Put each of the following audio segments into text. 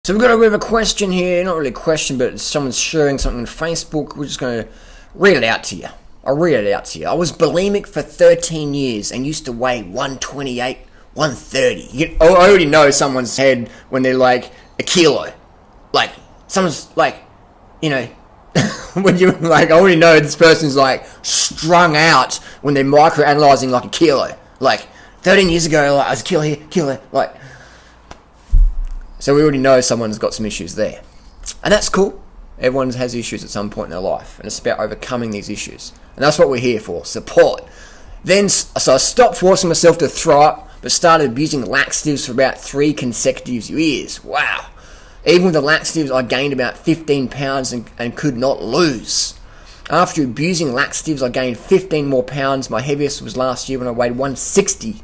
So we've got a bit of a question here, not really a question, but someone's sharing something on Facebook. We're just going to read it out to you. I'll read it out to you. I was bulimic for 13 years and used to weigh 128, 130. I already know someone's head when they're like a kilo. Like, someone's like, when you like, I already know this person's like strung out when they're microanalyzing like a kilo. Like, 13 years ago, like, I was a kilo here, kilo, like. So we already know someone's got some issues there. And that's cool. Everyone has issues at some point in their life. And it's about overcoming these issues. And that's what we're here for, support. So I stopped forcing myself to throw up, but started abusing laxatives for about 3 consecutive years. Wow. Even with the laxatives, I gained about 15 pounds and could not lose. After abusing laxatives, I gained 15 more pounds. My heaviest was last year when I weighed 160.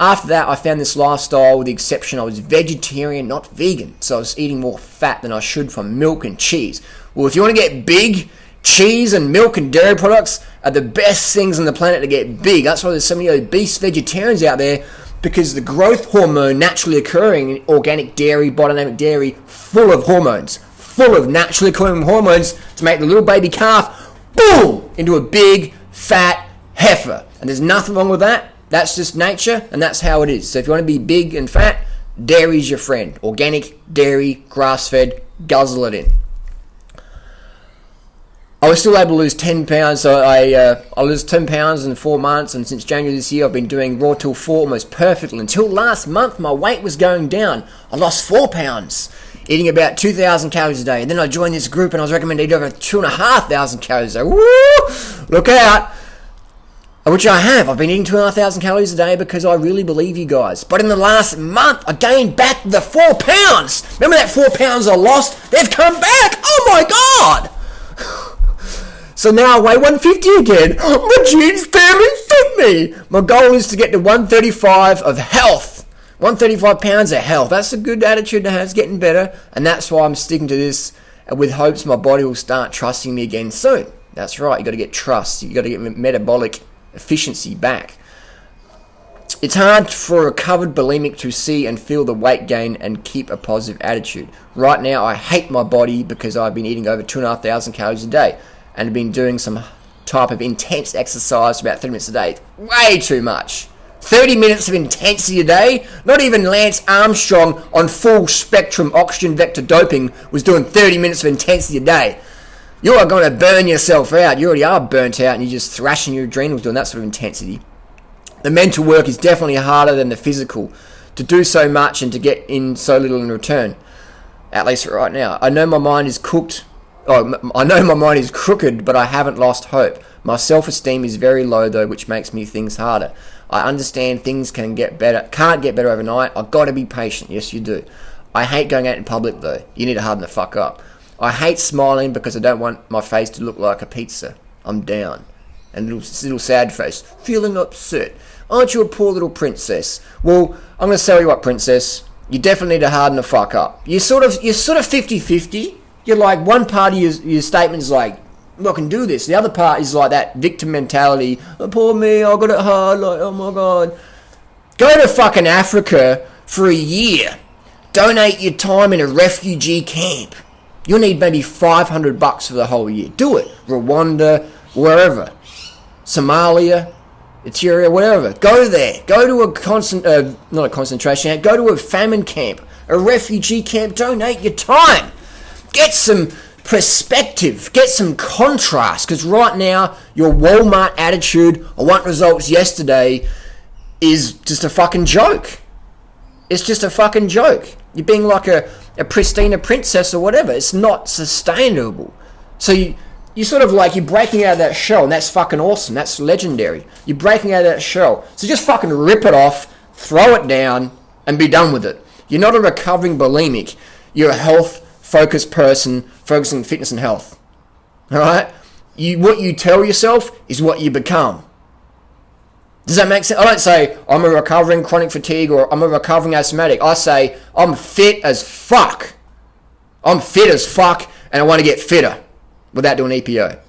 After that, I found this lifestyle with the exception I was vegetarian, not vegan. So I was eating more fat than I should from milk and cheese. Well, if you want to get big, cheese and milk and dairy products are the best things on the planet to get big. That's why there's so many obese vegetarians out there, because the growth hormone naturally occurring in organic dairy, biodynamic dairy, full of hormones, full of naturally occurring hormones to make the little baby calf, boom, into a big, fat heifer. And there's nothing wrong with that. That's just nature, and that's how it is. So if you want to be big and fat, dairy's your friend. Organic, dairy, grass-fed, guzzle it in. I was still able to lose 10 pounds, so I lose 10 pounds in 4 months, and since January this year, I've been doing Raw Till 4 almost perfectly. Until last month, my weight was going down. I lost 4 pounds, eating about 2,000 calories a day. And then I joined this group, and I was recommended to eat over 2,500 calories a day. Woo! Look out! Which I have. I've been eating 2,500 calories a day because I really believe you guys. But in the last month, I gained back the 4 pounds. Remember that 4 pounds I lost? They've come back. Oh my God. So now I weigh 150 again. My genes barely fit me. My goal is to get to 135 of health. 135 pounds of health. That's a good attitude to have. It's getting better. And that's why I'm sticking to this with hopes my body will start trusting me again soon. That's right. You got to get trust. You got to get metabolic efficiency back. It's hard for a recovered bulimic to see and feel the weight gain and keep a positive attitude. Right now, I hate my body because I've been eating over 2,500 calories a day and have been doing some type of intense exercise for about 30 minutes a day. Way too much. 30 minutes of intensity a day? Not even Lance Armstrong on full spectrum oxygen vector doping was doing 30 minutes of intensity a day. You are going to burn yourself out. You already are burnt out and you're just thrashing your adrenals doing that sort of intensity. The mental work is definitely harder than the physical. To do so much and to get in so little in return. At least right now. I know my mind is crooked, but I haven't lost hope. My self-esteem is very low though, which makes me things harder. I understand things can't get better overnight. I've got to be patient. Yes, you do. I hate going out in public though. You need to harden the fuck up. I hate smiling because I don't want my face to look like a pizza. I'm down. And little sad face. Feeling upset. Aren't you a poor little princess? Well, I'm going to tell you what, princess. You definitely need to harden the fuck up. You're sort of 50-50. You're like, one part of your statement is like, I can do this. The other part is like that victim mentality. Oh, poor me, I got it hard. Like, oh my God. Go to fucking Africa for a year. Donate your time in a refugee camp. You'll need maybe $500 for the whole year. Do it. Rwanda, wherever. Somalia, Eritrea, whatever. Go there. Go to not a concentration camp. Go to a famine camp, a refugee camp. Donate your time. Get some perspective. Get some contrast. Because right now, your Walmart attitude, I want results yesterday, is just a fucking joke. It's just a fucking joke. You're being like a Pristina princess or whatever. It's not sustainable. So you sort of like, you're breaking out of that shell, and that's fucking awesome. That's legendary. You're breaking out of that shell. So just fucking rip it off, throw it down, and be done with it. You're not a recovering bulimic. You're a health-focused person focusing on fitness and health. Alright? What you tell yourself is what you become. Does that make sense? I don't say, I'm a recovering chronic fatigue or I'm a recovering asthmatic. I say, I'm fit as fuck. I'm fit as fuck and I want to get fitter without doing EPO.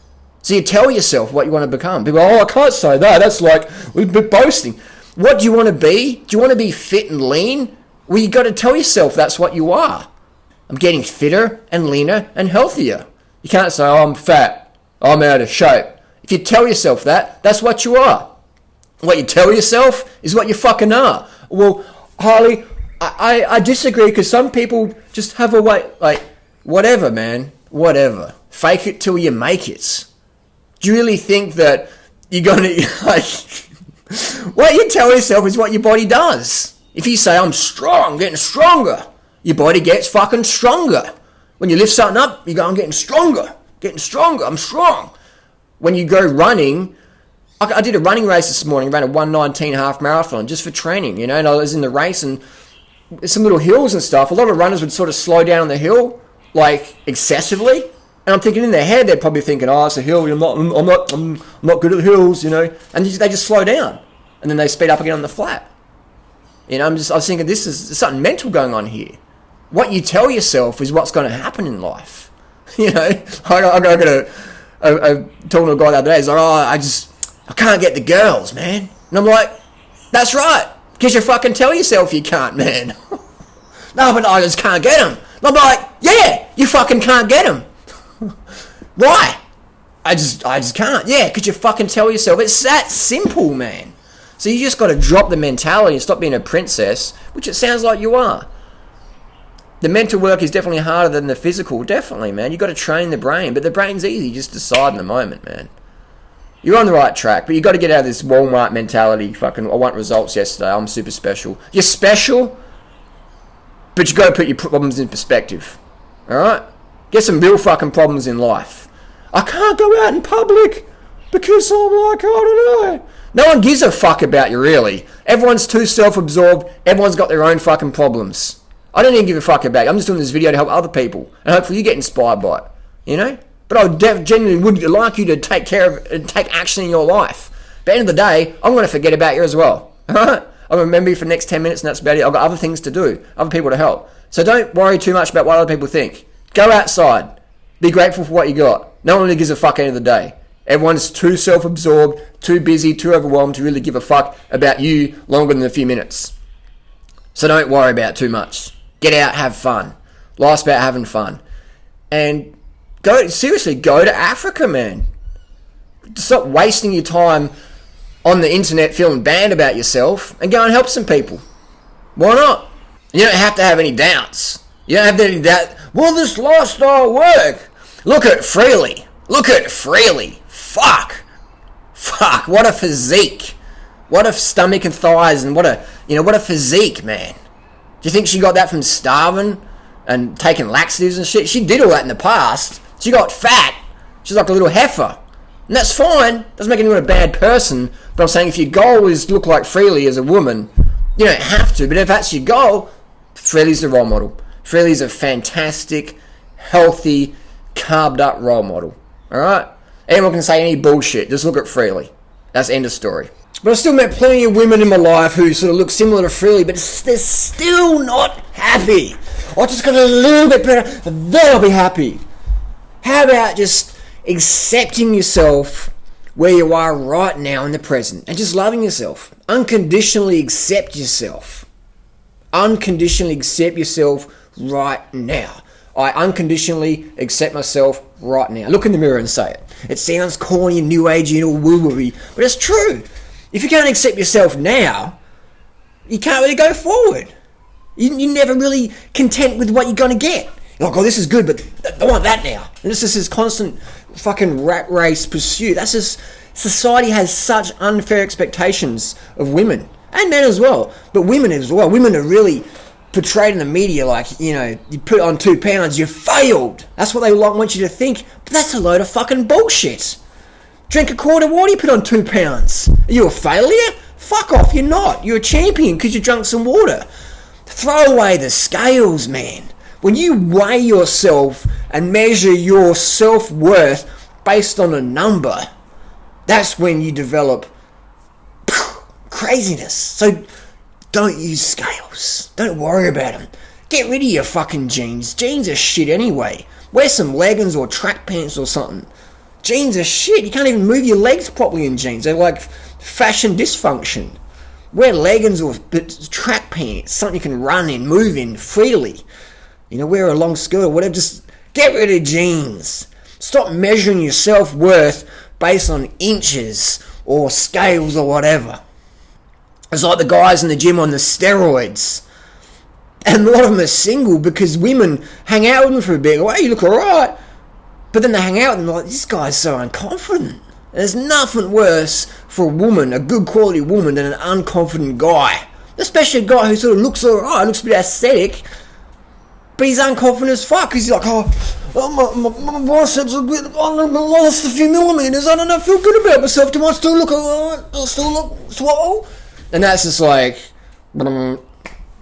So you tell yourself what you want to become. People go, I can't say that. That's like, we've been boasting. What do you want to be? Do you want to be fit and lean? Well, you got to tell yourself that's what you are. I'm getting fitter and leaner and healthier. You can't say, oh, I'm fat, I'm out of shape. If you tell yourself that, that's what you are. What you tell yourself is what you fucking are. Well, Harley, I disagree, because some people just have a way, like, whatever, man, whatever. Fake it till you make it. Do you really think that you're going to, like, what you tell yourself is what your body does. If you say, I'm strong, getting stronger, your body gets fucking stronger. When you lift something up, you go, I'm getting stronger, I'm strong. When you go running, I did a running race this morning, ran a 1:19 half marathon just for training, you know, and I was in the race, and there's some little hills and stuff. A lot of runners would sort of slow down on the hill, like, excessively. And I'm thinking in their head, they're probably thinking, oh, it's a hill, I'm not good at the hills, you know. And they just slow down. And then they speed up again on the flat. You know, I was thinking, there's something mental going on here. What you tell yourself is what's going to happen in life. You know, I talking to a guy the other day, he's like, I can't get the girls, man. And I'm like, that's right, because you fucking tell yourself you can't, man. No, but I just can't get them. And I'm like, yeah, you fucking can't get them. Why? I just can't. Yeah, because you fucking tell yourself. It's that simple, man. So you just got to drop the mentality and stop being a princess, which it sounds like you are. The mental work is definitely harder than the physical, definitely, man. You got to train the brain, but the brain's easy. You just decide in the moment, man. You're on the right track, but you got to get out of this Walmart mentality. Fucking, I want results yesterday. I'm super special. You're special, but you got to put your problems in perspective. All right? Get some real fucking problems in life. I can't go out in public because I'm like, I don't know. No one gives a fuck about you, really. Everyone's too self-absorbed. Everyone's got their own fucking problems. I don't even give a fuck about you. I'm just doing this video to help other people. And hopefully you get inspired by it. You know? But I genuinely would like you to take care of and take action in your life. But at the end of the day, I'm going to forget about you as well. Alright? I'll remember you for the next 10 minutes and that's about it. I've got other things to do. Other people to help. So don't worry too much about what other people think. Go outside. Be grateful for what you got. No one really gives a fuck at the end of the day. Everyone's too self-absorbed, too busy, too overwhelmed to really give a fuck about you longer than a few minutes. So don't worry about it too much. Get out, have fun. Life's about having fun. And go to Africa, man. Stop wasting your time on the internet feeling bad about yourself and go and help some people. Why not? You don't have to have any doubts. You don't have to have any doubt. Will this lifestyle work? Look at Freely. Fuck. What a physique. What a stomach and thighs, and what a physique, man. Do you think she got that from starving and taking laxatives and shit? She did all that in the past. She got fat. She's like a little heifer. And that's fine. Doesn't make anyone a bad person. But I'm saying if your goal is to look like Freely as a woman, you don't have to. But if that's your goal, Freely's the role model. Freely's a fantastic, healthy, carved up role model. Alright? Anyone can say any bullshit. Just look at Freely. That's the end of story. But I've still met plenty of women in my life who sort of look similar to Freely, but they're still not happy. I just got a little bit better, then I'll be happy. How about just accepting yourself where you are right now in the present and just loving yourself? Unconditionally accept yourself. Unconditionally accept yourself right now. I unconditionally accept myself right now. Look in the mirror and say it. It sounds corny and new agey and all woo-woo-y, but it's true. If you can't accept yourself now, you can't really go forward. You're never really content with what you're going to get. You're like, oh, this is good, but I want that now. And it's just this constant fucking rat race pursuit. That's just, society has such unfair expectations of women. And men as well. But women as well. Women are really portrayed in the media like, you know, you put on 2 pounds, you failed. That's what they want you to think. But that's a load of fucking bullshit. Drink a quart of water, you put on 2 pounds. Are you a failure? Fuck off, you're not. You're a champion because you drank some water. Throw away the scales, man. When you weigh yourself and measure your self-worth based on a number, that's when you develop craziness. So don't use scales. Don't worry about them. Get rid of your fucking jeans. Jeans are shit anyway. Wear some leggings or track pants or something. Jeans are shit. You can't even move your legs properly in jeans. They're like fashion dysfunction. Wear leggings or track pants, something you can run in, move in freely. wear a long skirt or whatever. Just get rid of jeans. Stop measuring your self-worth based on inches or scales or whatever. It's like the guys in the gym on the steroids. And a lot of them are single because women hang out with them for a bit. Hey, you look alright. But then they hang out with them like, this guy's so unconfident. There's nothing worse for a woman, a good quality woman, than an unconfident guy. Especially a guy who sort of looks alright, looks a bit aesthetic, but he's unconfident as fuck because he's like, my biceps are a bit, I lost a few millimeters, I don't feel good about myself, do I still look alright, do I still look swole? And that's just like,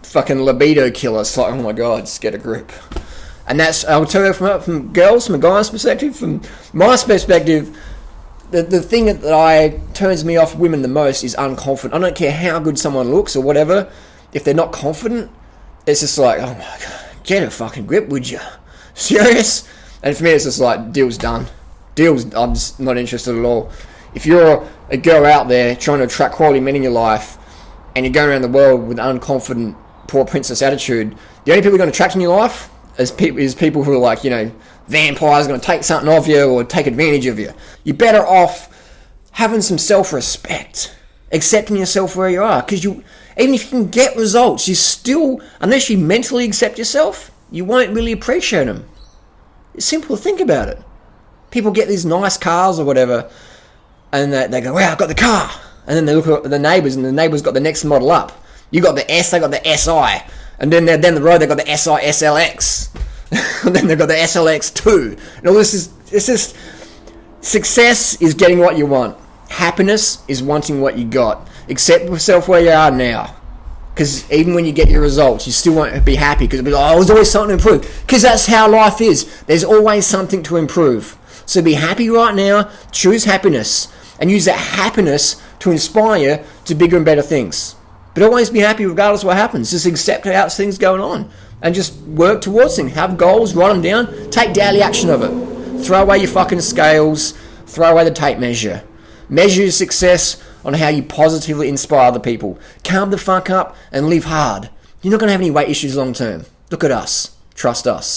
fucking libido killer. It's like, oh my god, just get a grip. And that's, I'll tell you from girls, from a guy's perspective, from my perspective, the thing that turns me off women the most is unconfident. I don't care how good someone looks or whatever. If they're not confident, it's just like, oh my god, get a fucking grip, would you? Serious? And for me, it's just like, deal's done. I'm just not interested at all. If you're a girl out there trying to attract quality men in your life, and you're going around the world with an unconfident, poor princess attitude, the only people you're going to attract in your life is people who are like, vampires going to take something off you or take advantage of you. You're better off having some self-respect, accepting yourself where you are, because even if you can get results, you still, unless you mentally accept yourself, you won't really appreciate them. It's simple to think about it. People get these nice cars or whatever, and they go, wow, I got the car. And then they look at the neighbours, and the neighbours got the next model up. You got the S, they got the SI. And then down the road, they got the SI SLX. And then they've got the SLX2. And all this is, it's just, success is getting what you want. Happiness is wanting what you got. Accept yourself where you are now. Because even when you get your results, you still won't be happy. Because it'll be like, there's always something to improve. Because that's how life is. There's always something to improve. So be happy right now. Choose happiness. And use that happiness to inspire you to bigger and better things. But always be happy regardless of what happens. Just accept how things going on. And just work towards things. Have goals, write them down. Take daily action of it. Throw away your fucking scales. Throw away the tape measure. Measure your success on how you positively inspire other people. Calm the fuck up and live hard. You're not going to have any weight issues long term. Look at us. Trust us.